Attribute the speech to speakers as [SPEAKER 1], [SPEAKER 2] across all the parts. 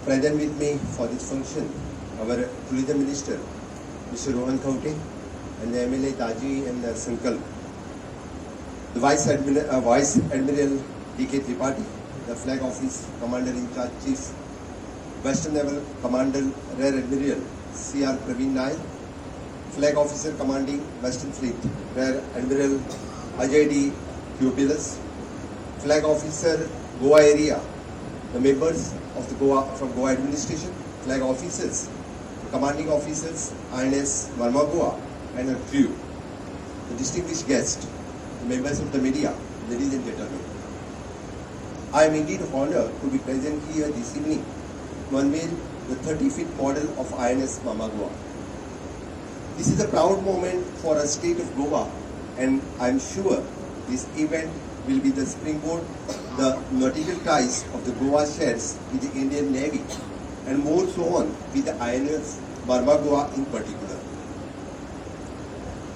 [SPEAKER 1] Present with me for this function, our Tourism Minister, Mr. Rohan Khaute, and the MLA Taji and Sankalp, the Vice Admiral D.K. Tripathi, the Flag Office Commander-in-Charge Chief, Western Naval Commander Rear Admiral C.R. Praveen Nair, Flag Officer Commanding Western Fleet Rear Admiral Ajay D. Theophilus, Flag Officer Goa Area, the members of the from Goa Administration, Flag Officers, Commanding Officers, INS Marmagua and her crew, the distinguished guests, the members of the media, ladies and gentlemen. I am indeed honored to be present here this evening to unveil the 30-feet model of INS Marmagua. This is a proud moment for our state of Goa, and I am sure this event will be the springboard, the nautical ties of the Goa shares with the Indian Navy, and more so on with the INS Marmagua in particular.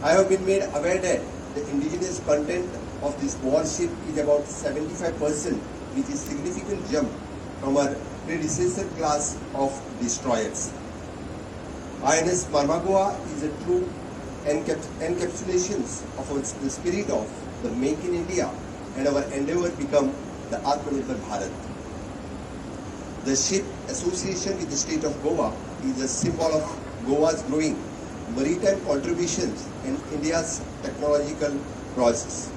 [SPEAKER 1] I have been made aware that the indigenous content of this warship is about 75%, which is a significant jump from our predecessor class of destroyers. INS Marmagua is a true encapsulation of the spirit of the Make in India and our endeavor become the Atmanirbhar Bharat. The ship association with the state of Goa is a symbol of Goa's growing maritime contributions and India's technological process.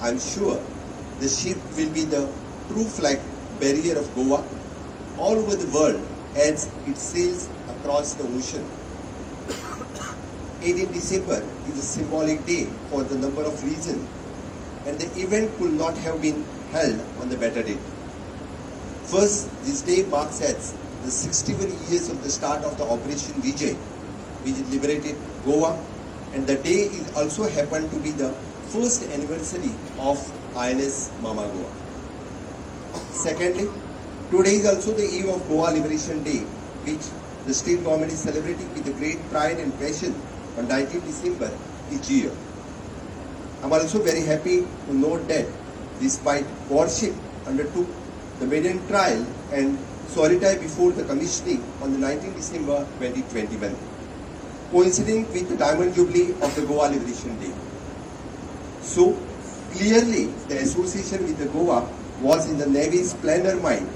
[SPEAKER 1] I am sure the ship will be the true flag barrier of Goa all over the world as it sails across the ocean. 18 December is a symbolic day for the number of reasons, and the event could not have been held on the better date. First, this day marks as the 61 years of the start of the Operation Vijay, which liberated Goa, and the day is also happened to be the first anniversary of INS Marmagua. Secondly, today is also the eve of Goa Liberation Day, which the state government is celebrating with a great pride and passion on 19 December each year. I am also very happy to note that despite warship undertook the maiden trial and sortie before the commissioning on the 19 December 2021, coinciding with the Diamond Jubilee of the Goa Liberation Day. So, clearly the association with the Goa was in the Navy's planner mind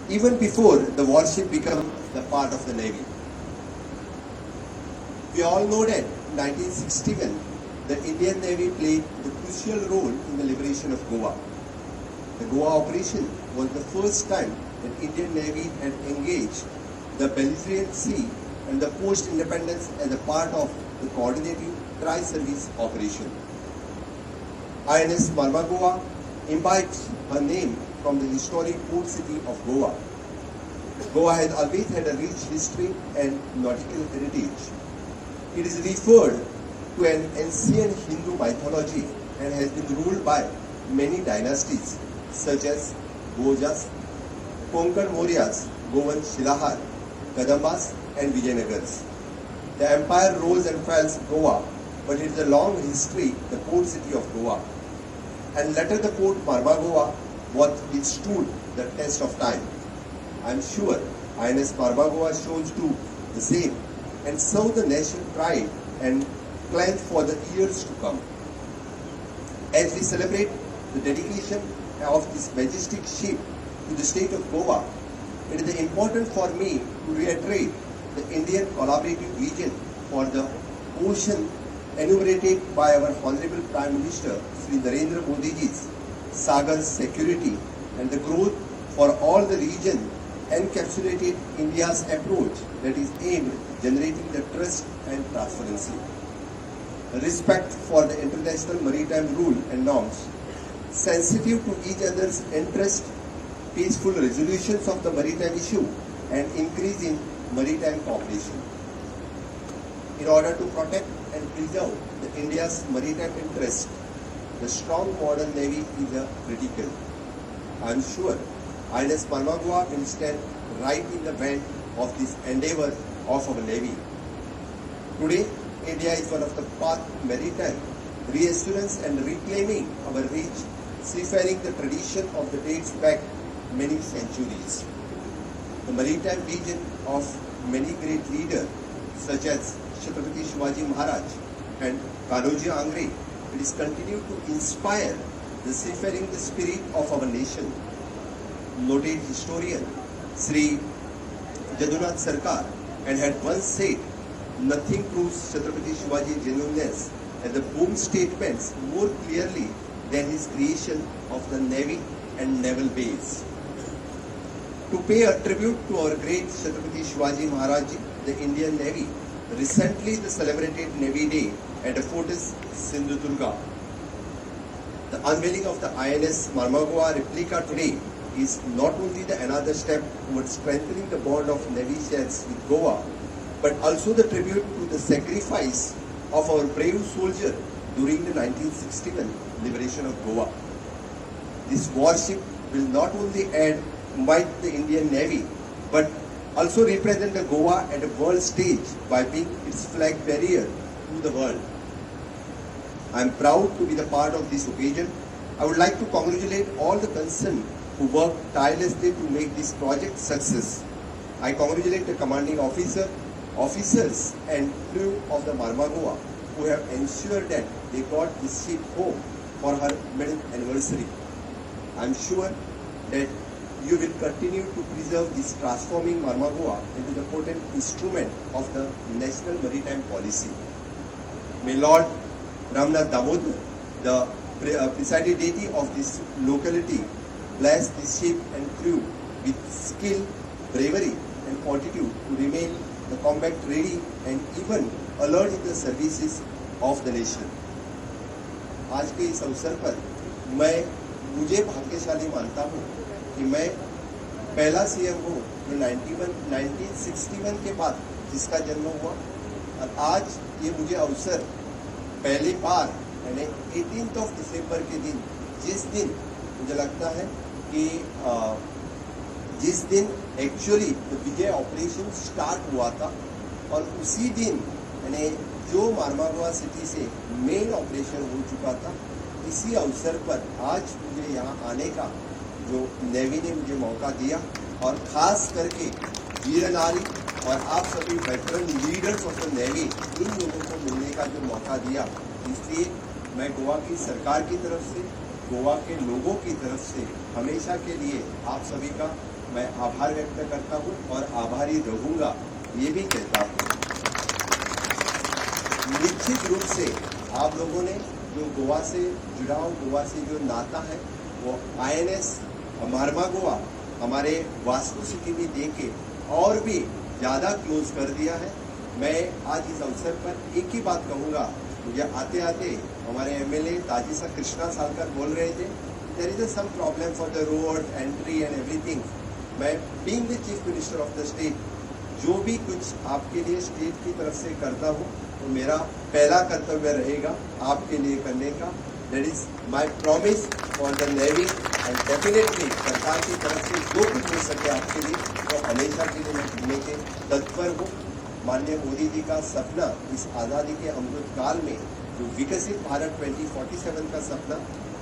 [SPEAKER 1] even before the warship became the part of the Navy. We all know that in 1961, the Indian Navy played the crucial role in the liberation of Goa. The Goa operation was the first time that Indian Navy had engaged the Belgian Sea and the post-independence as a part of the coordinating tri-service operation. INS Marmagua imbibes her name from the historic port city of Goa. Goa has always had a rich history and nautical heritage. It is referred to an ancient Hindu mythology and has been ruled by many dynasties such as Bhojas, Konkan Mauryas, Govan Shilahar, Kadambas and Vijayanagars. The empire rose and fell in Goa, but it is a long history, the port city of Goa. And later the port Marmagua withstood the test of time. I am sure INS Marmagua shows too the same and serve the national pride and plan for the years to come. As we celebrate the dedication of this majestic ship to the state of Goa, it is important for me to reiterate the Indian collaborative vision for the ocean enumerated by our Honorable Prime Minister Sri Narendra Modi ji's Sagar security and the growth for all the region encapsulated India's approach that is aimed at generating the trust and transparency, respect for the international maritime rule and norms, sensitive to each other's interest, peaceful resolutions of the maritime issue, and increase in maritime cooperation. In order to protect and preserve the India's maritime interest, the strong modern navy is critical. I am sure INS Marmagua will stand right in the van of this endeavor of our navy. Today, India is one of the path maritime reassurance and reclaiming our rich seafaring the tradition of the dates back many centuries. the maritime vision of many great leaders such as Chhatrapati Shivaji Maharaj and Kanoji Angre, it is continued to inspire the seafaring spirit of our nation. Noted historian Sri Jadunath Sarkar and had once said, nothing proves Chhatrapati Shivaji's genuineness and the boom statements more clearly than his creation of the Navy and naval base. To pay a tribute to our great Chhatrapati Shivaji Maharaj, the Indian Navy recently celebrated Navy Day at Fortis Sindhudurga. The unveiling of the INS Marmagua replica today is not only another step towards strengthening the bond of Navy ships with Goa, but also the tribute to the sacrifice of our brave soldier during the 1961 liberation of Goa. This warship will not only add might to the Indian Navy, but also represent the Goa at a world stage by being its flag bearer to the world. I am proud to be the part of this occasion. I would like to congratulate all the concerned who worked tirelessly to make this project success. I congratulate the commanding officer, officers and crew of the Marmagua who have ensured that they got this ship home for her 100th anniversary. I am sure that you will continue to preserve this transforming Marmagua into the potent instrument of the national maritime policy. May Lord Ramnath Damodar, the presiding deity of this locality, bless this ship and crew with skill, bravery and fortitude to remain the combat ready and even alert in the services of the nation. आज के इस अवसर पर मुझे भाग्यशाली मानता हूँ कि मैं पहला सीएम हूँ जो 1961 के बाद जिसका जन्म हुआ और आज ये मुझे अवसर पहली बार यानी 18 दिसंबर के दिन जिस दिन मुझे लगता है कि जिस दिन एक्चुअली विजय ऑपरेशन स्टार्ट हुआ था और उसी दिन यानी जो मारमागुआ सिटी से मेन ऑपरेशन हो चुका था, इसी अवसर पर आज मुझे यहाँ आने का जो नेवी ने मुझे मौका दिया और खास करके वीर नारी और आप सभी veteran leaders of the navy इन लोगों को मिलने का जो मौका दिया, इसलिए मैं गोवा की सरकार की तरफ से, गोवा के लोगों की तरफ से हमेशा के लिए आप सभी का मैं आभार व्यक्त करता हूँ और आभारी रहूँगा, ये भी कहता हूँ। निश्चित रूप से आप लोगों ने जो गोवा से जुड़ाव, गोवा से जो नाता है वो INS मारमागुआ हमारे वास्को सिटी में देके और भी ज़्यादा क्लोज कर दिया है। मैं आज इस अवसर पर एक ही बात कहूँगा, मुझे आते आते हमारे MLA ताजिसा कृष्णा सालकर बोल रहे थे there is some problem for the road entry and everything. मैं being the chief minister of the state जो भी कुछ आपके लिए स्टेट की तरफ से करता हूँ तो मेरा पहला कर्तव्य रहेगा आपके लिए करने का। That is my promise for the navy and definitely सरकार की तरफ से जो कुछ हो सके आपके लिए तो हमेशा के लिए मैं करने के तत्पर हूँ। माननीय मोदी जी का सपना इस आज़ादी के अमृत काल में जो विकसित भारत 2047 का सपना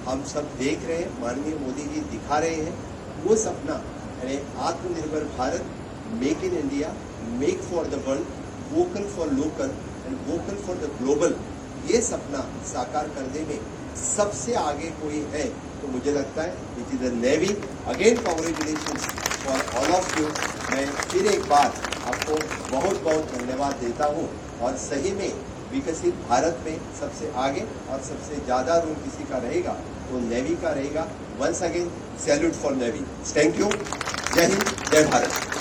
[SPEAKER 1] हम सब देख रहे हैं, माननीय मोदी जी दिखा रहे हैं, वो सपना यानी आत्मनिर्भर Bharat, make in India, make for the world, vocal for local and vocal for the global, ये सपना साकार करने में सबसे आगे कोई है तो मुझे लगता है it is the navy. Again congratulations for all of you. मैं फिर एक बार आपको बहुत बहुत धन्यवाद देता हूँ और सही में विकसित भारत में सबसे आगे और सबसे ज़्यादा रोल किसी का रहेगा तो नेवी का रहेगा। Once again salute for navy. Thank you. जय हिंद, जय भारत।